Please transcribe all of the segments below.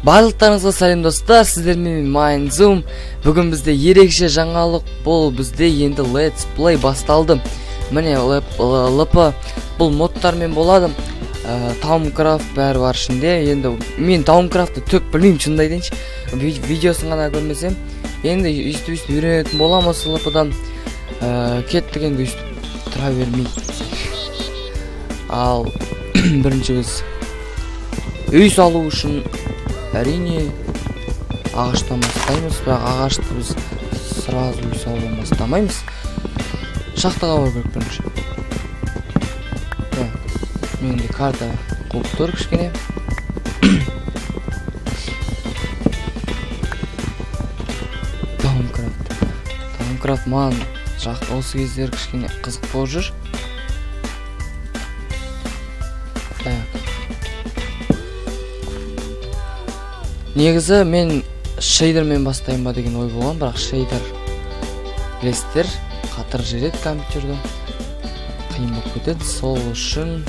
Барлықтарыңызға сәлем достар, сіздер менен Майнзум. Бүгін бізде ерекше жаңалық, бұл бізде енді Let's Play басталды. Міне LP бұл модтармен болады. Towncraft бәрі бар ішінде. Енді мен Towncraft'ты түк білмеймін, шынымды айтайыншы. Видеосын ғана көрмесем. Енді өйстіп үйренетін болам осы LP-дан. Кеттік енді өйстіп тұра бермейді. Ал бірінші біз үй салу үшін әрине ағаштан бастаймыз, бірақ ағашты біз сразу үй салудан бастамаймыз. Шахтаға бару керек бірінші. Менде карта қуып тұр кішкене. Towncraft маған осы кездері кішкене қызық болып жүр. Негізі мен шейдермен бастайын ба деген ой болған, бірақ шейдер білесіздер, қатыр жереді компьютерді, қиын болып кетеді. Сол үшін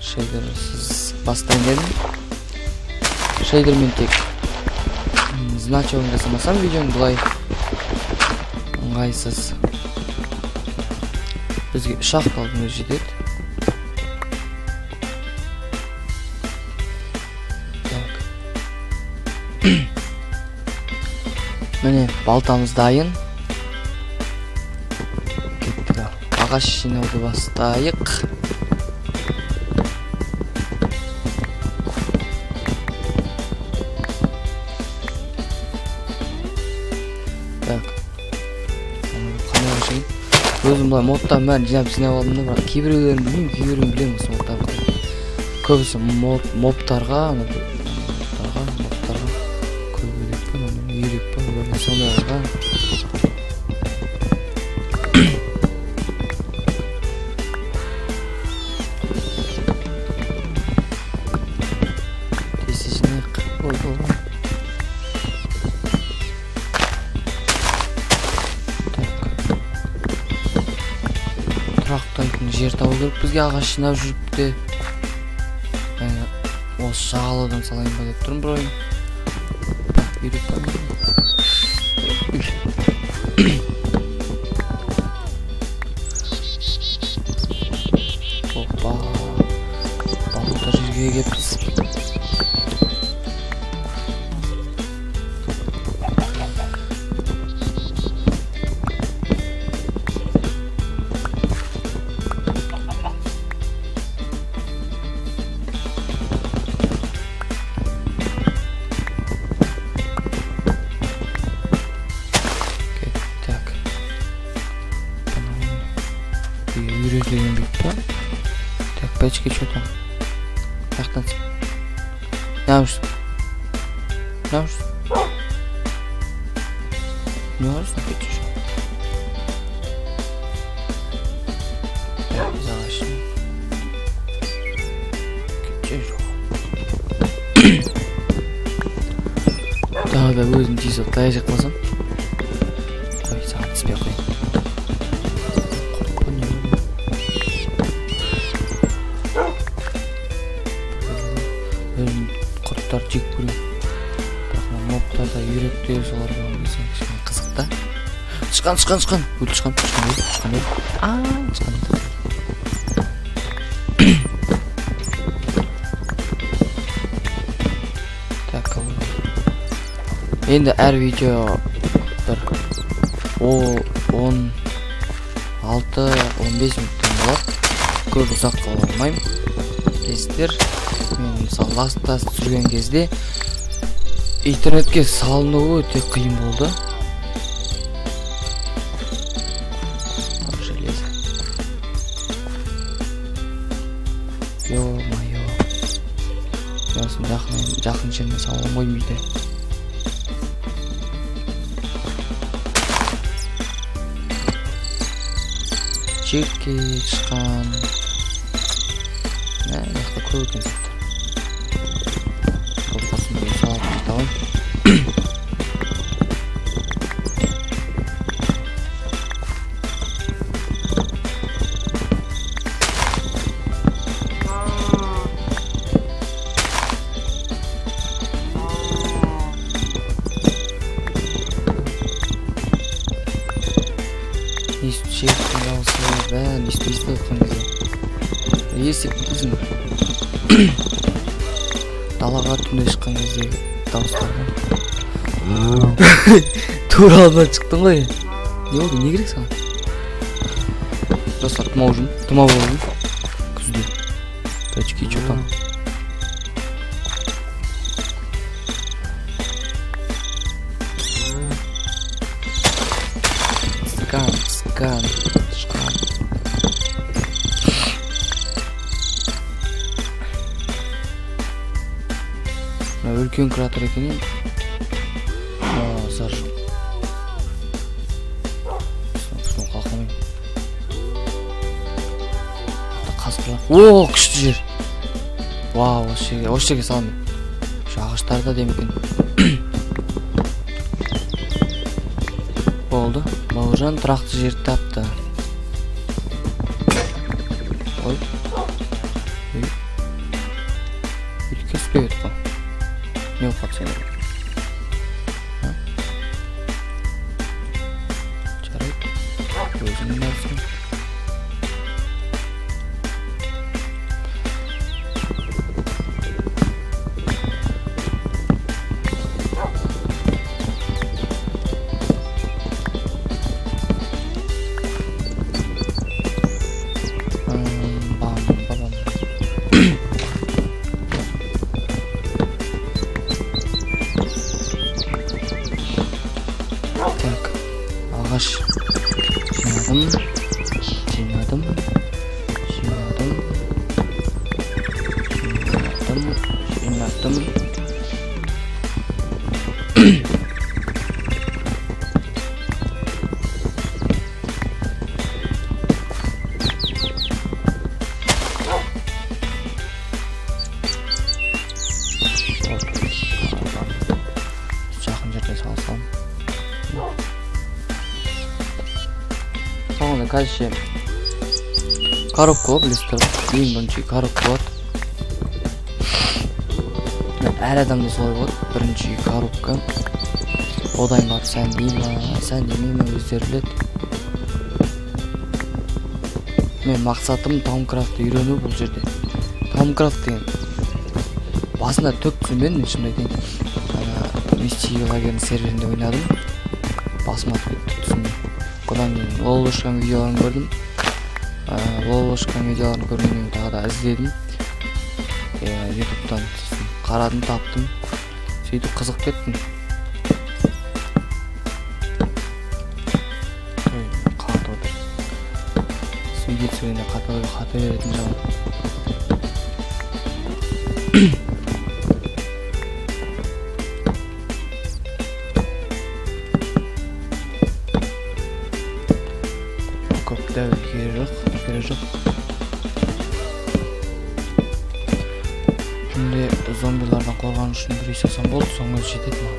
шейдерсіз бастайын дедім. Шейдермен тек значогын жасамасам видеоны бұлай ыңғайсыз. Бізге 3 алдың өзі жетеді. Міне балтамыз дайын. Кеттік, ағаш жинауды бастайық. Өзім бұлай модтан бәрін жинап алдым да, бірақ кейбіреулерін білмеймін, кейбіреуін білемін осы модтарды. Көбісі мобтарға сондайға тесежінек ой болған. Тұрақтайтын жер табу керек бізге. Ағаш жинап жүріп те осы жағалаудан салайын ба деп тұрмын бір ойым. Опа, балықта жерге кеппіз. Үйретілген бейті. Так, пачки что там? Тақтансың. Не yapıyorsun? Ne yapıyorsun? Ne yapıyorsun? Geçiyor. Evet, biz ağaçın. Geçiyor. Daha da özüm tez atlayacak mısın? Koy, sana tizbeye koyayım. Құрттар жек көрем. Бірақ мобтарда үйректер солар болған кезде кішкене қызық та. Тышқан. Өлі тышқан. Так, енді әр видео бір 16-15 минуттан болады. Көп ұзақ қала алмаймын. Білесіздер, мен мысалы ластас түсірген кезде интернетке салынуы өте қиын болды. Железо. Ё-майо. Ясын жақын жеріне салуым қоймайды. Жекке шыққан. Яқта көп екен заттар. Қолқасын салып жатауын. жиектин дауысы бәрін естіп жатқан кезде естіп кетесіңдер. Далаға түнде шыққан кездегі дауыстарды. Тура алдынан шықтың ғой. Не болды, не керек саған? Достар, тұмау болдым. Күзде. Очки, что там? Скан. Шқан. Үлкен кратер екен енді. Зар жоқ. Сосын қалқамайым. Қасқырлар. О, күшті жер. Вау, осы жерге саламын. Ағаштарда демекен. Болды. Бауыржан тұрақты жер тапты. Ой. Үлкен сүпе өтіп қой. Не ұқпады сені? Жарайды. Өзіңнің нәрсің. Ағаш жинадым. Жақын жерде салсам. Соңында қазір коробка ғой, білесіздер ғой. Ең бірінші коробка болады. Әр адамда солай болады. Бірінші коробка. Одан барып сәндей ма, сәндемей ма өздері біледі. Мен мақсатым Тамкрафтты үйрену бұл жерде. Тамкрафт деген басында төк түсінбедім, шын айтайын. Мистик лагерінің серверінде ойнадым. Басыма төк түсінбедім. Одан кейін лолошқан видеоларын көрдім. Лолошқан видеоларын көргеннен тағы да іздедім. Ютубтан қарадым, таптым. Сөйтіп қызық кеттім. Қат отыр. Сөйге түсіргенде қата беретін жауап. Көп дәуір кере жоқ. Күнде зомбилардан қорғану үшін бір үй салсам болды, соңыз жетеді маған.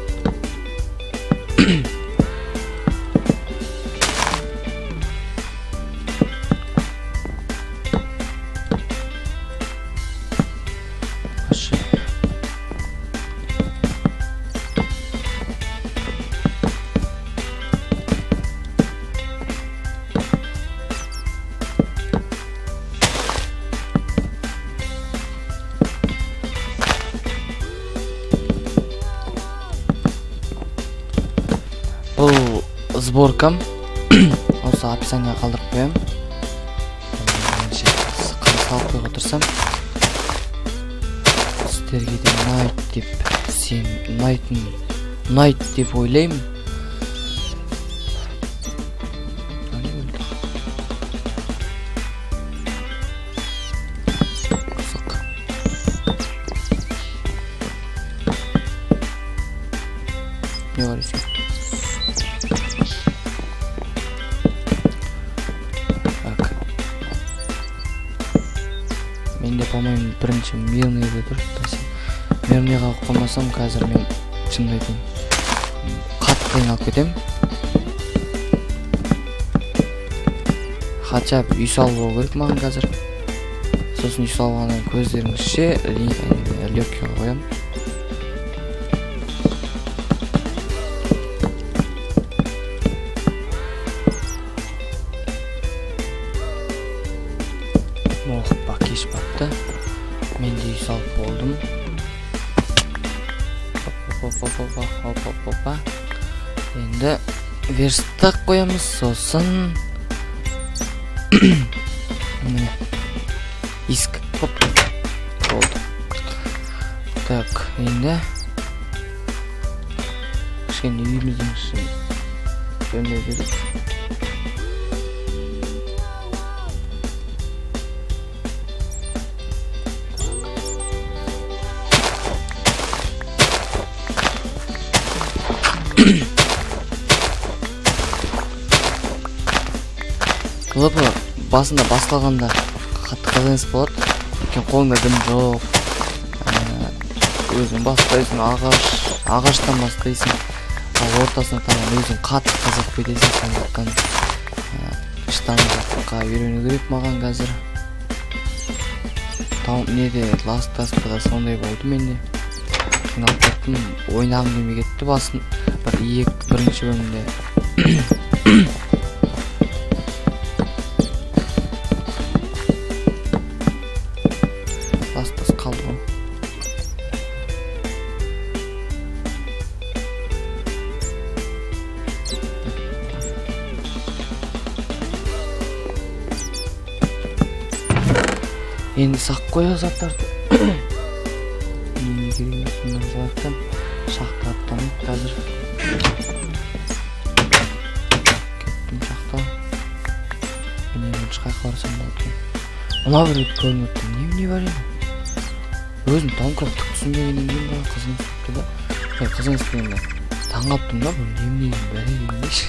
Бұл сборкам. Осы описание қалдырып қоям. Салып қойып отырсам. Сіздерге де Найт деп ойлаймын. Не бар еще? Менде, по-моему, бірінші мирныйда тұр. Мирныйға қоймасам, қазір мен шынымды айтайын, қатты қиналып кетем. Хотя үй салып болу керек маған қазір. Сосын үй салғаннан көздеріңізше легкий қоям. Опа. Енді верстак қоямыз, сосын міне иск. Хоп. Болды. Так, енді кішкене үйіміздің ішін жөндеу керек. Лыпы басында басталғанда қатты қызыныс болады. Өйткені қолыңда дым жоқ. Өзің бастайсың, ағаштан бастайсың. Ал ортасына таман өзің қатты қызып кетесің. Сондықтан штангқа үйрену керек маған қазір. Неде Last of Us'та сондай болды менде. Қиналып кеттім, ойнағым келмей кетті басын. Бірінші бөлімде. Last қалды ғой. Енді сақ қоя заттарды. Неге керек сондай заттан шақтаттым қазір. Кеттім шақта. Міне бірінші қайқа барсам болды. Мына бір көрініп тұр. Не бар еді? Өзім тоңқырап түк түсінбегеннен кейін бәрі қызыңыз тұпты да. Қызыңыз дегенде таң қаптым да, бұл немене бәрі дегендейші.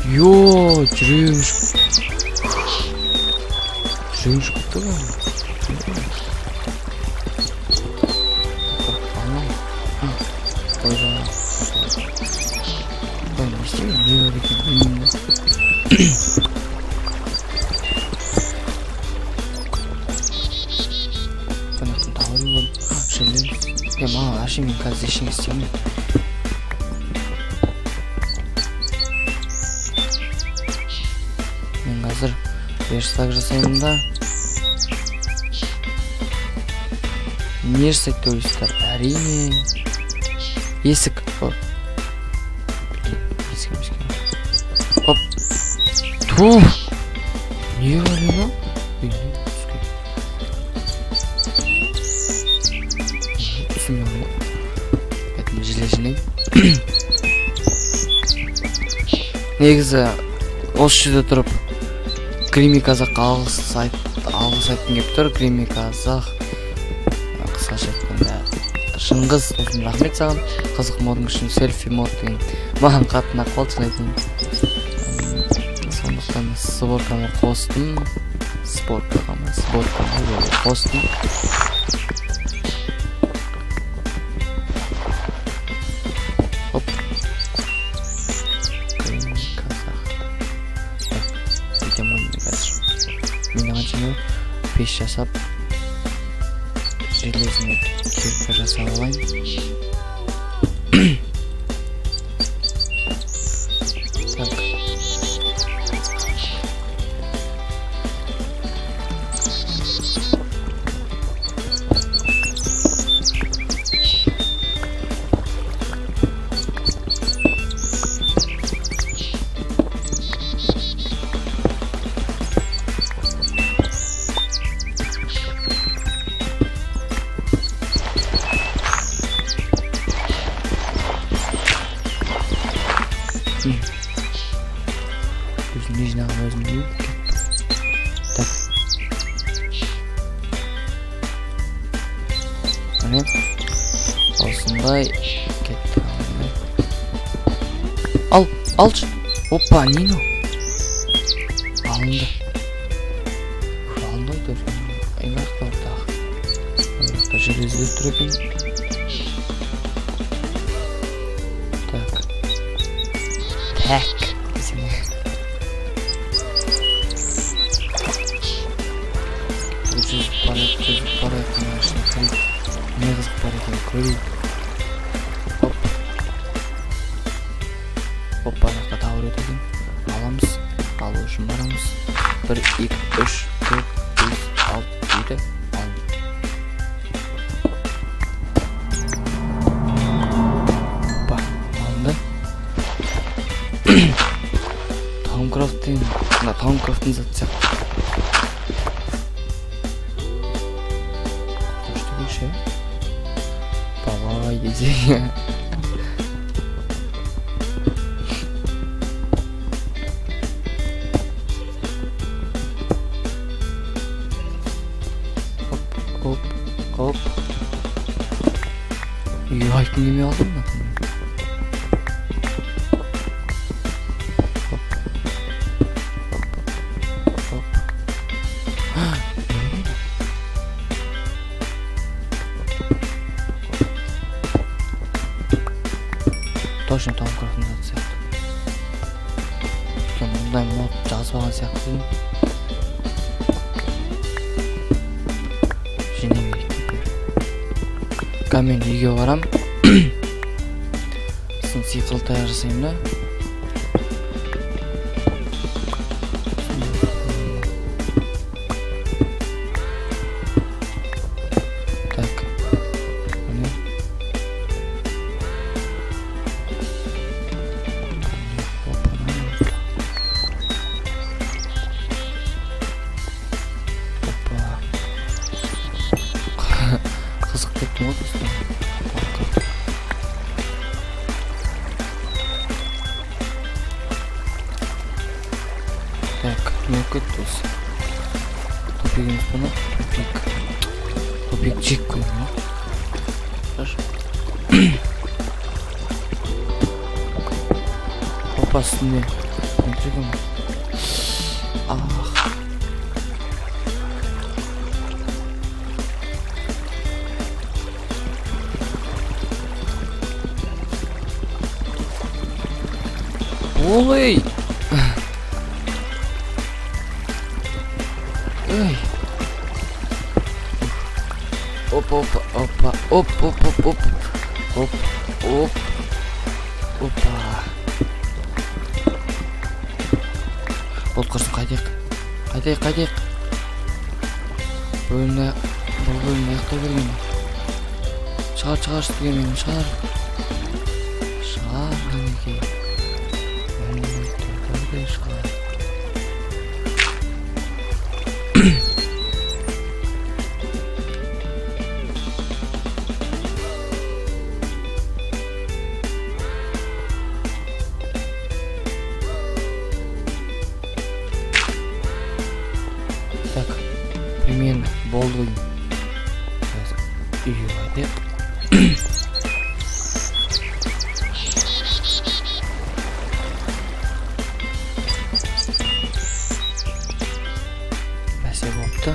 Йо, жүрегім шықты ба? Қойда. Қой, не істеймін? Не бар екен? Білмеймін да. Қанақтың тауыры болды. Шөлден. Маған ашым мен қазір ешің істеймін. Мен қазір верстак жасаймын да. Не жасайды деп ойлайсыздар? Әрине есік. Хоп. Туф. Не бар еді? Түсінмеймін. Бәтін жинаймын. Негізі осы жерде тұрып Крими Қазаққа алғыс айтқым келіп тұр. Крими Қазақ қысқаша айтқанда Шыңғыз, үлкен рахмет саған. Қызық модың үшін селфи мод деген маған қатты ұнап қалды, шын сондықтан сборкама қостым. Хоп. Крими Қазақ. Видимо, мен қаншаны пеш жасап железіне кирпич жасап алайын. Так. Өзім не жинағын өзім білу. Так. Міне. Осындай кетті. Алшы. Опа, нені? Алынды. Алынды ойды. Аймақта ортақ. Аймақта железді тұр екен. Так. Жүзіп барайық машина көрейік. Не қызық бар екен көрейік. Хоп. Опа, жақта тауыр өтеген. Аламыз. Алу үшін барамыз. 1, 2, 3, 4, 5, 6, 7. мен мына Таумкрафттың заты сияқты. Что Давай десең. Хоп. Үйге айтқым келмей қалдым ба? Точно Таумкрафттың заты сияқты. Мұндай мод жазбаған сияқты дедім. Мен үйге барам. Сын сиқыл таяқ жасаймын да. Так. Міне. Қызық кеттім ғой достар. Так, не кетті осы. Топигіміз бұны. Топик жек көмін. Хорошо. Опа, үстінде. Жегім. Олай! Ой. Опа. Оп. Опа. Болып қырсын, қайтайық. Бөлімді аяқтай берген. Шығар үстіген шығар. Ғанекей. Так, примерно болды. Үйге қайтайық. Мәсе болыпты.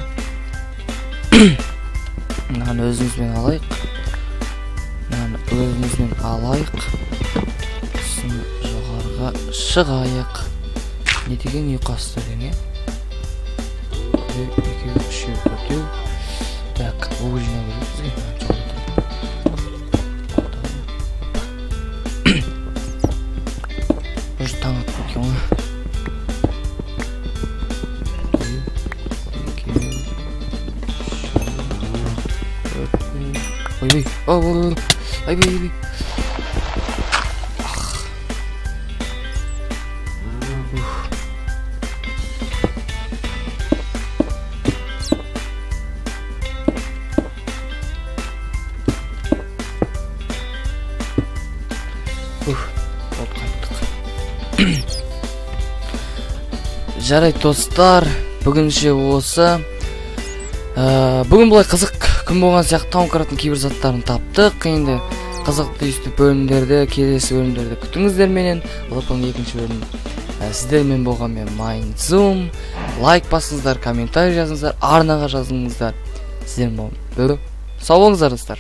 Мынаны өзімізбен алайық. Сосын жоғарға шығайық. Не деген ұйқасты деген? 2, 3, 4. Так, бұл жинау керек бізге. Уже таң атып кеткен ғой. Ой. Жарайды достар, бүгінше осы. Бүгін бұлай қызық күн болған сияқты Таумкрафттың кейбір заттарын таптық. Енді қызықты үсті бөлімдерді, келесі бөлімдерді күтіңіздер менен. Лыпың екінші бөлім сіздермен болған мен Майнзум. Лайк басыңыздар, комментарий жазыңыздар, арнаға жазыңыздар. Сіздермен болған. Сау болыңыздар достар.